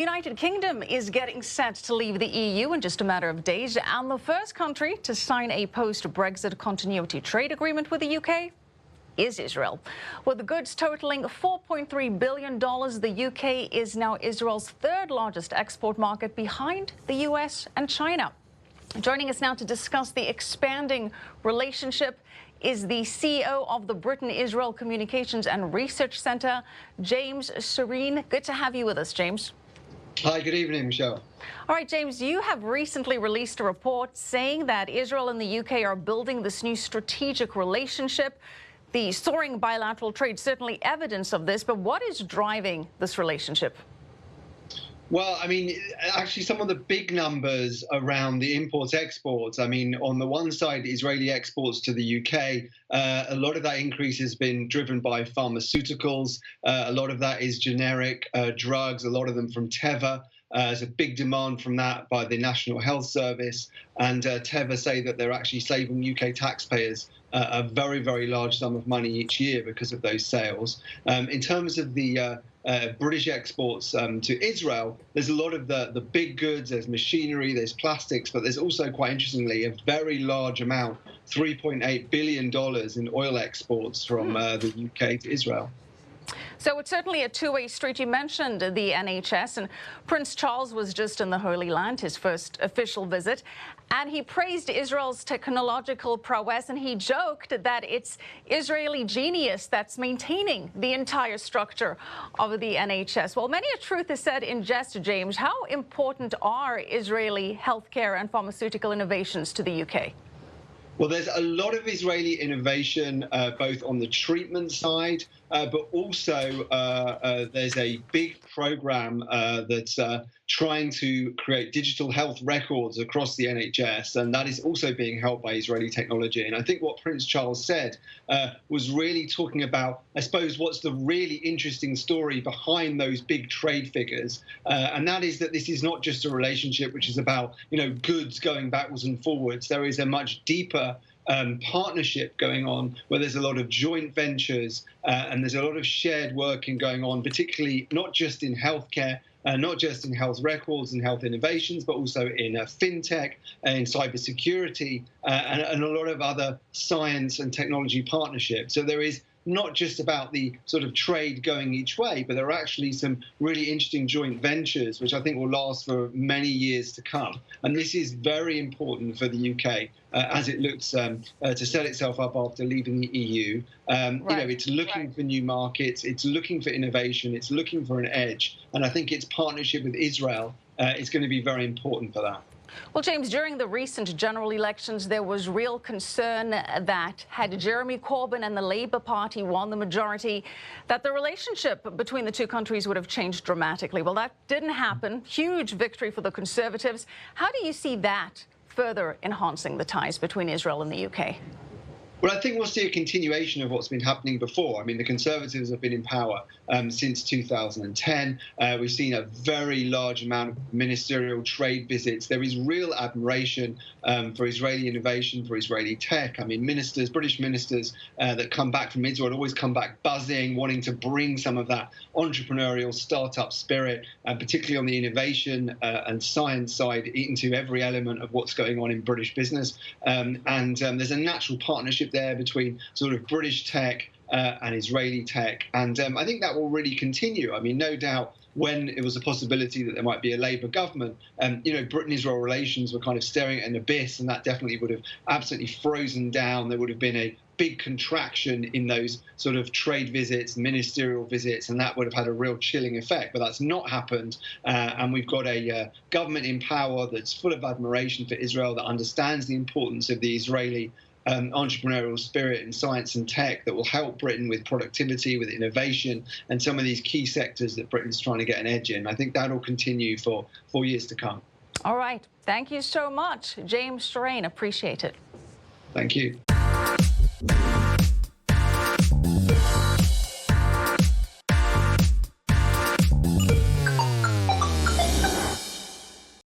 The United Kingdom is getting set to leave the EU in just a matter of days, and the first country to sign a post-Brexit continuity trade agreement with the UK is Israel. With the goods totaling $4.3 billion, the UK is now Israel's third largest export market behind the US and China. Joining us now to discuss the expanding relationship is the CEO of the Britain-Israel Communications and Research Centre, James Sorene. Good to have you with us, James. Hi, good evening, Michelle. All right, James, you have recently released a report saying that Israel and the UK are building this new strategic relationship. The soaring bilateral trade is certainly evidence of this, but what is driving this relationship? Well, I mean, actually, some of the big numbers around the imports-exports, I mean, on the one side, Israeli exports to the UK, a lot of that increase has been driven by pharmaceuticals. A lot of that is generic drugs, a lot of them from Teva. There's a big demand from that by the National Health Service. And Teva say that they're actually saving UK taxpayers a very, very large sum of money each year because of those sales. In terms of the British exports to Israel, there's a lot of the big goods, there's machinery, there's plastics, but there's also, quite interestingly, a very large amount, $3.8 billion in oil exports from the UK to Israel. So it's certainly a two-way street. You mentioned the NHS, and Prince Charles was just in the Holy Land, his first official visit, and he praised Israel's technological prowess, and he joked that it's Israeli genius that's maintaining the entire structure of the NHS. Well, many a truth is said in jest, James. How important are Israeli healthcare and pharmaceutical innovations to the UK? Well, there's a lot of Israeli innovation, both on the treatment side, but also there's a big program that's trying to create digital health records across the NHS, and that is also being helped by Israeli technology. And I think what Prince Charles said was really talking about, I suppose, what's the really interesting story behind those big trade figures, and that is that this is not just a relationship which is about, goods going backwards and forwards. There is a much deeper partnership going on where there's a lot of joint ventures and there's a lot of shared working going on, particularly not just in healthcare, not just in health records and health innovations, but also in fintech, in cybersecurity, and a lot of other science and technology partnerships. So there is not just about the sort of trade going each way, but there are actually some really interesting joint ventures, which I think will last for many years to come. And this is very important for the UK as it looks to set itself up after leaving the EU. It's looking for new markets, it's looking for innovation, it's looking for an edge. And I think its partnership with Israel is going to be very important for that. Well, James, during the recent general elections, there was real concern that had Jeremy Corbyn and the Labour Party won the majority, that the relationship between the two countries would have changed dramatically. Well, that didn't happen. Huge victory for the Conservatives. How do you see that further enhancing the ties between Israel and the UK? Well, I think we'll see a continuation of what's been happening before. I mean, the Conservatives have been in power since 2010. We've seen a very large amount of ministerial trade visits. There is real admiration for Israeli innovation, for Israeli tech. I mean, British ministers that come back from Israel always come back buzzing, wanting to bring some of that entrepreneurial startup spirit, particularly on the innovation and science side, into every element of what's going on in British business. There's a natural partnership there between sort of British tech and Israeli tech. And I think that will really continue. I mean, no doubt when it was a possibility that there might be a Labour government, Britain-Israel relations were kind of staring at an abyss, and that definitely would have absolutely frozen down. There would have been a big contraction in those sort of trade visits, ministerial visits, and that would have had a real chilling effect. But that's not happened, and we've got a government in power that's full of admiration for Israel, that understands the importance of the Israeli entrepreneurial spirit in science and tech, that will help Britain with productivity, with innovation, and some of these key sectors that Britain's trying to get an edge in. I think that will continue for years to come. All right. Thank you so much, James Sorene. Appreciate it. Thank you.